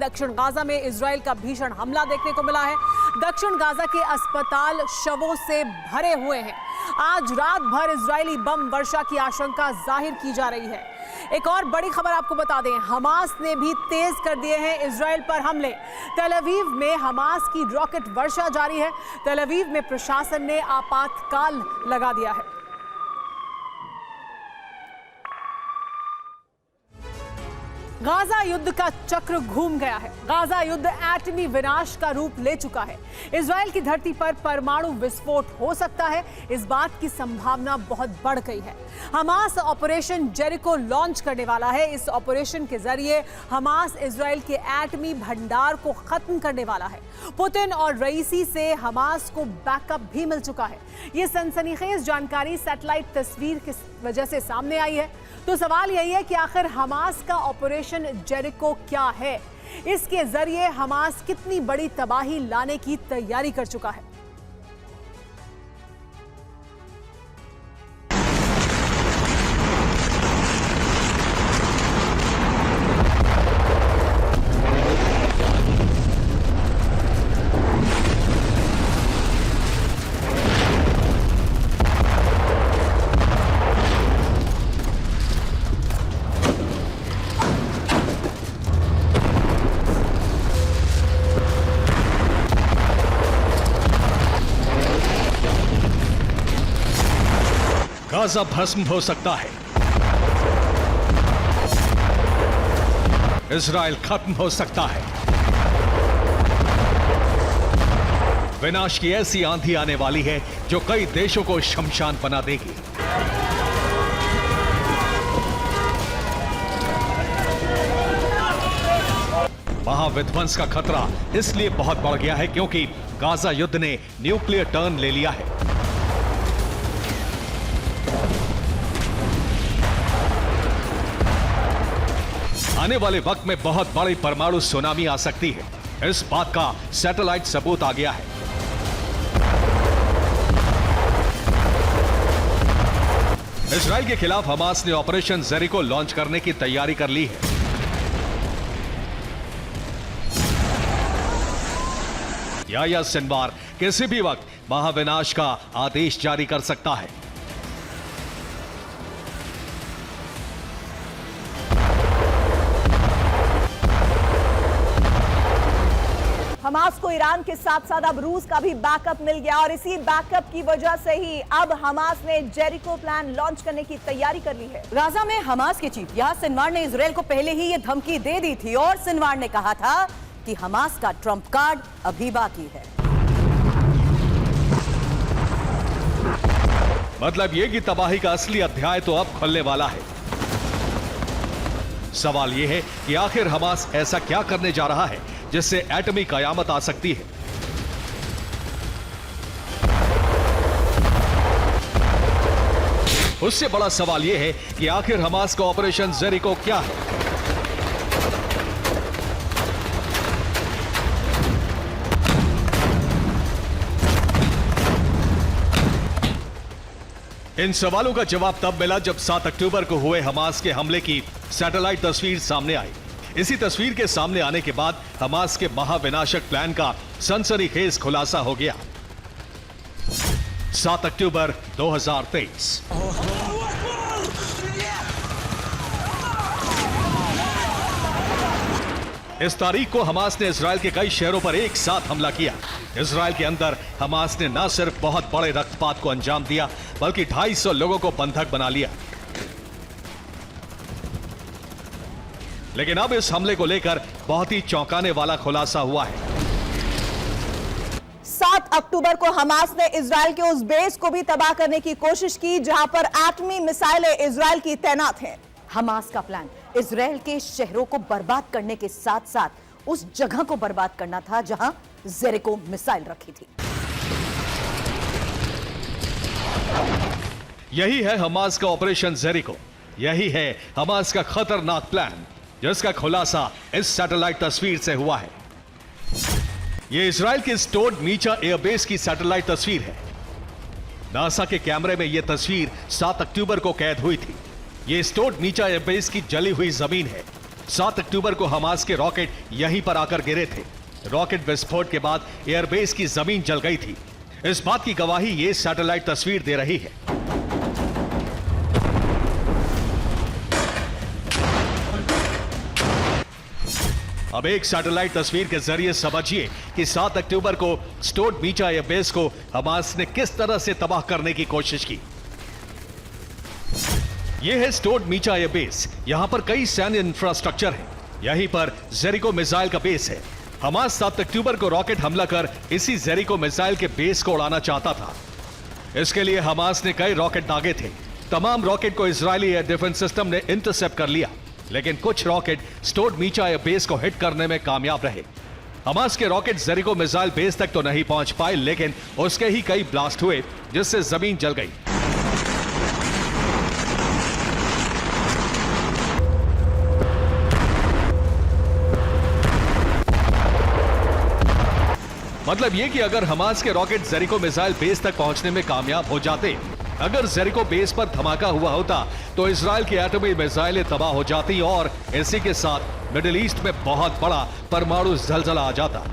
दक्षिण गाजा में इजराइल का भीषण हमला देखने को मिला है। दक्षिण गाजा के अस्पताल शवों से भरे हुए हैं। आज रात भर इजरायली बम वर्षा की आशंका जाहिर की जा रही है। एक और बड़ी खबर आपको बता दें, हमास ने भी तेज कर दिए हैं इजराइल पर हमले। तेल अवीव में हमास की रॉकेट वर्षा जारी है। तेल अवीव में प्रशासन ने आपातकाल लगा दिया है। गाजा युद्ध का चक्र घूम गया है। गाजा युद्ध एटमी विनाश का रूप ले चुका है। इजराइल की धरती पर परमाणु विस्फोट हो सकता है, इस बात की संभावना बहुत बढ़ गई है। हमास ऑपरेशन जेरिको लॉन्च करने वाला है। इस ऑपरेशन के जरिए हमास इजराइल के एटमी भंडार को खत्म करने वाला है। पुतिन और रईसी से हमास को बैकअप भी मिल चुका है। यह सनसनीखेज जानकारी सैटेलाइट तस्वीर की वजह से सामने आई है। तो सवाल यही है कि आखिर हमास का ऑपरेशन जेरिको क्या है? इसके जरिए हमास कितनी बड़ी तबाही लाने की तैयारी कर चुका है? गाजा भस्म हो सकता है, इजराइल खत्म हो सकता है। विनाश की ऐसी आंधी आने वाली है जो कई देशों को शमशान बना देगी। महाविध्वंस का खतरा इसलिए बहुत बढ़ गया है क्योंकि गाजा युद्ध ने न्यूक्लियर टर्न ले लिया है। आने वाले वक्त में बहुत बड़ी परमाणु सुनामी आ सकती है। इस बात का सैटेलाइट सबूत आ गया है। इजराइल के खिलाफ हमास ने ऑपरेशन जेरिको लॉन्च करने की तैयारी कर ली है। याह्या सिनवार किसी भी वक्त महाविनाश का आदेश जारी कर सकता है। हमास को ईरान के साथ साथ अब रूस का भी बैकअप मिल गया और इसी बैकअप की वजह से ही अब हमास ने जेरिको प्लान लॉन्च करने की तैयारी कर ली है। गाजा में हमास के चीफ याह्या सिनवार ने इजराइल को पहले ही ये धमकी दे दी थी और सिनवार ने कहा था कि हमास का ट्रंप कार्ड अभी बाकी है। मतलब ये कि तबाही का असली अध्याय तो अब खुलने वाला है। सवाल यह है कि आखिर हमास ऐसा क्या करने जा रहा है जिससे एटमी कयामत आ सकती है। उससे बड़ा सवाल यह है कि आखिर हमास का ऑपरेशन जेरिको क्या है। इन सवालों का जवाब तब मिला जब 7 अक्टूबर को हुए हमास के हमले की सैटेलाइट तस्वीर सामने आई। इसी तस्वीर के सामने आने के बाद हमास के महाविनाशक प्लान का सनसनीखेज खुलासा हो गया। 7 अक्टूबर 2023। इस तारीख को हमास ने इजराइल के कई शहरों पर एक साथ हमला किया। इजराइल के अंदर हमास ने न सिर्फ बहुत बड़े रक्तपात को अंजाम दिया बल्कि 250 लोगों को बंधक बना लिया। लेकिन अब इस हमले को लेकर बहुत ही चौंकाने वाला खुलासा हुआ है। 7 अक्टूबर को हमास ने इजराइल के उस बेस को भी तबाह करने की कोशिश की जहां पर एटमी मिसाइलें इजराइल की तैनात हैं। हमास का प्लान इजराइल के शहरों को बर्बाद करने के साथ साथ उस जगह को बर्बाद करना था जहां जेरिको मिसाइल रखी थी। यही है हमास का ऑपरेशन जेरिको। यही है हमास का खतरनाक प्लान जिसका खुलासा इस सैटेलाइट तस्वीर से हुआ है। यह इजराइल के स्टोर्ड मीचा एयरबेस की सैटेलाइट तस्वीर है। नासा के कैमरे में यह तस्वीर 7 अक्टूबर को कैद हुई थी। यह स्टोर्ड मीचा एयरबेस की जली हुई जमीन है। 7 अक्टूबर को हमास के रॉकेट यहीं पर आकर गिरे थे। रॉकेट विस्फोट के बाद एयरबेस की जमीन जल गई थी। इस बात की गवाही ये सैटेलाइट तस्वीर दे रही है। अब एक सैटेलाइट तस्वीर के जरिए समझिए कि 7 अक्टूबर को स्टोड मीचा एयरबेस को हमास ने किस तरह से तबाह करने की कोशिश की। यह है स्टोड मीचा एयरबेस। यहां पर कई सैन्य इंफ्रास्ट्रक्चर है। यहीं पर जेरिको मिसाइल का बेस है। हमास 7 अक्टूबर को रॉकेट हमला कर इसी जेरिको मिसाइल के बेस को उड़ाना चाहता था। इसके लिए हमास ने कई रॉकेट दागे थे। तमाम रॉकेट को इजरायली एयर डिफेंस सिस्टम ने इंटरसेप्ट कर लिया, लेकिन कुछ रॉकेट स्टोड मीचा एयरबेस को हिट करने में कामयाब रहे। हमास के रॉकेट जेरिको मिसाइल बेस तक तो नहीं पहुंच पाए, लेकिन उसके ही कई ब्लास्ट हुए जिससे जमीन जल गई। मतलब यह कि अगर हमास के रॉकेट जेरिको मिसाइल बेस तक पहुंचने में कामयाब हो जाते, अगर जेरिको बेस पर धमाका हुआ होता तो इजराइल की एटमी मिसाइलें तबाह हो जाती और इसी के साथ मिडिल ईस्ट में बहुत बड़ा परमाणु जलजला आ जाता।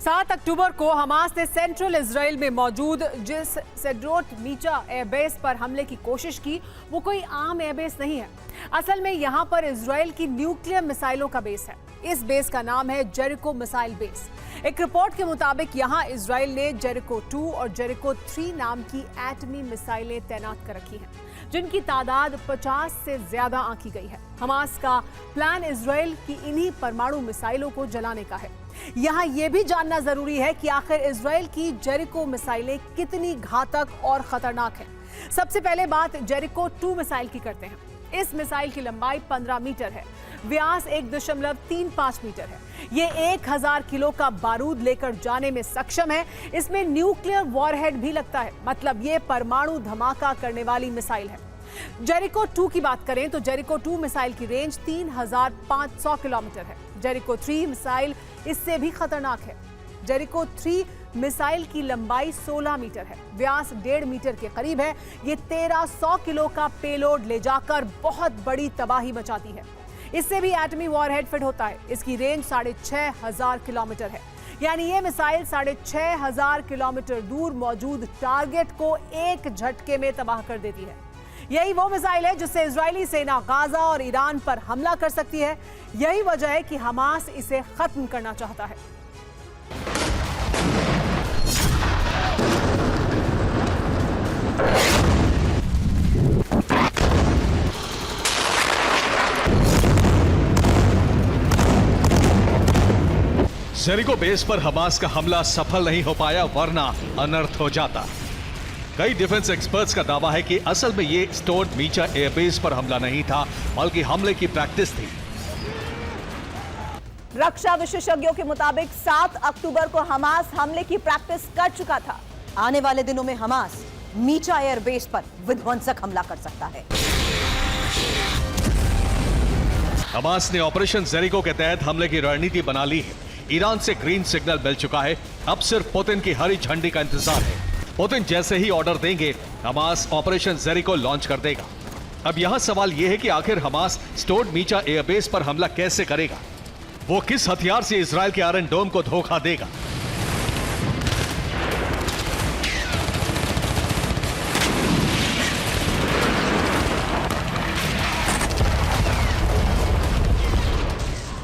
7 अक्टूबर को हमास ने सेंट्रल इजराइल में मौजूद जिस सेड्रोट मीचा एयरबेस पर हमले की कोशिश की, वो कोई आम एयरबेस नहीं है। असल में यहां पर इजराइल की न्यूक्लियर मिसाइलों का बेस है। इस बेस का नाम है जेरिको मिसाइल बेस। एक रिपोर्ट के मुताबिक यहां इजराइल ने जेरिको 2 और जेरिको 3 नाम की एटमी मिसाइलें तैनात कर रखी हैं, जिनकी तादाद 50 से ज्यादा आंकी गई है। हमास का प्लान इजराइल की इन्हीं परमाणु मिसाइलों को जलाने का है। यहां यह भी जानना जरूरी है कि आखिर इजराइल की जेरिको मिसाइलें कितनी घातक और खतरनाक हैं। सबसे पहले बात जेरिको 2 मिसाइल की करते हैं। इस मिसाइल की लंबाई 15 मीटर है, व्यास 1.35 मीटर है। ये 1000 किलो का बारूद लेकर जाने में सक्षम है। इसमें न्यूक्लियर वॉरहेड भी लगता है, मतलब ये परमाणु धमाका करने वाली मिसाइल है। जेरिको 2 की बात करें तो जेरिको 2 मिसाइल की रेंज 3500 किलोमीटर है। जेरिको 3 मिसाइल इससे भी खतरनाक है। जेरिको 3 मिसाइल की लंबाई 16 मीटर है, व्यास 1.5 मीटर के करीब है। ये 1300 किलो का पेलोड ले जाकर बहुत बड़ी तबाही मचाती है। इससे भी एटमी वॉरहेड फिट होता है। इसकी रेंज 6500 किलोमीटर है, यानी ये मिसाइल 6500 किलोमीटर दूर मौजूद टारगेट को एक झटके में तबाह कर देती है। यही वो मिसाइल है जिससे इजरायली सेना गाजा और ईरान पर हमला कर सकती है। यही वजह है कि हमास इसे खत्म करना चाहता है। जेरिको बेस पर हमास का हमला सफल नहीं हो पाया, वरना अनर्थ हो जाता। कई डिफेंस एक्सपर्ट्स का दावा है कि असल में ये स्टोड मीचा एयरबेस पर हमला नहीं था, बल्कि हमले की प्रैक्टिस थी। रक्षा विशेषज्ञों के मुताबिक 7 अक्टूबर को हमास हमले की प्रैक्टिस कर चुका था। आने वाले दिनों में हमास मीचा एयरबेस पर विध्वंसक हमला कर सकता है। हमास ने ऑपरेशन जेरिको के तहत हमले की रणनीति बना ली है। ईरान से ग्रीन सिग्नल मिल चुका है। अब सिर्फ पुतिन की हरी झंडी का इंतजार है। पुतिन जैसे ही ऑर्डर देंगे, हमास ऑपरेशन जेरिको लॉन्च कर देगा। अब यहां सवाल यह है कि आखिर हमास स्टोड मीचा एयरबेस पर हमला कैसे करेगा? वो किस हथियार से इजराइल के आयरन डोम को धोखा देगा?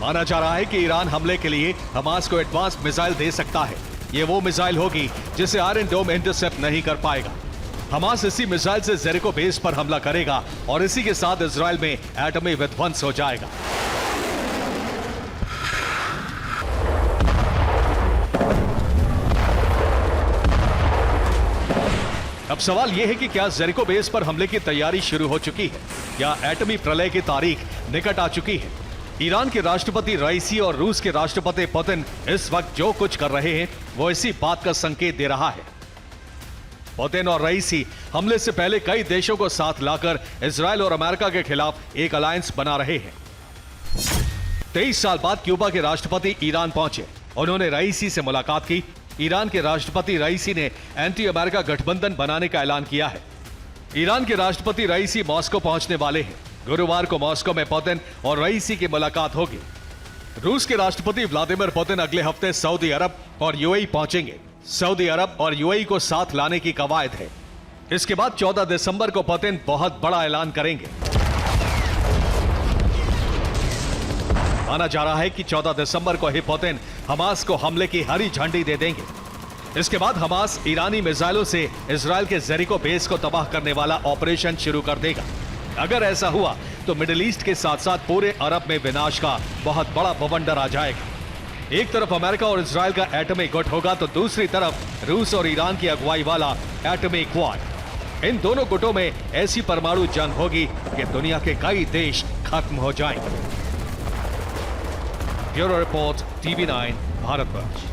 माना जा रहा है कि ईरान हमले के लिए हमास को एडवांस मिसाइल दे सकता है। ये वो मिसाइल होगी जिसे आयरन डोम इंटरसेप्ट नहीं कर पाएगा। हमास इसी मिसाइल से जेरिको बेस पर हमला करेगा और इसी के साथ इजराइल में एटमी विध्वंस हो जाएगा। अब सवाल यह है कि क्या जेरिको बेस पर हमले की तैयारी शुरू हो चुकी है या एटमी प्रलय की तारीख निकट आ चुकी है? ईरान के राष्ट्रपति रईसी और रूस के राष्ट्रपति पुतिन इस वक्त जो कुछ कर रहे हैं वो इसी बात का संकेत दे रहा है। पुतिन और रईसी हमले से पहले कई देशों को साथ लाकर इजराइल और अमेरिका के खिलाफ एक अलायंस बना रहे हैं। 23 साल बाद क्यूबा के राष्ट्रपति ईरान पहुंचे। उन्होंने रईसी से मुलाकात की। ईरान के राष्ट्रपति रईसी ने एंटी अमेरिका गठबंधन बनाने का ऐलान किया है। ईरान के राष्ट्रपति रईसी मॉस्को पहुंचने वाले हैं। गुरुवार को मॉस्को में पुतिन और रईसी की मुलाकात होगी। रूस के राष्ट्रपति व्लादिमीर पुतिन अगले हफ्ते सऊदी अरब और यूएई पहुंचेंगे। सऊदी अरब और यूएई को साथ लाने की कवायद है। इसके बाद 14 दिसंबर को पुतिन बहुत बड़ा ऐलान करेंगे। माना जा रहा है कि 14 दिसंबर को ही पुतिन हमास को हमले की हरी झंडी दे देंगे। इसके बाद हमास ईरानी मिसाइलों से इजरायल के जेरिको बेस को तबाह करने वाला ऑपरेशन शुरू कर देगा। अगर ऐसा हुआ तो मिडिल ईस्ट के साथ साथ पूरे अरब में विनाश का बहुत बड़ा बवंडर आ जाएगा। एक तरफ अमेरिका और इजरायल का एटॉमिक गुट होगा तो दूसरी तरफ रूस और ईरान की अगुवाई वाला एटॉमिक क्वाड। इन दोनों गुटों में ऐसी परमाणु जंग होगी कि दुनिया के कई देश खत्म हो जाएंगे। Bureau report, TV9 Bharatvarsh.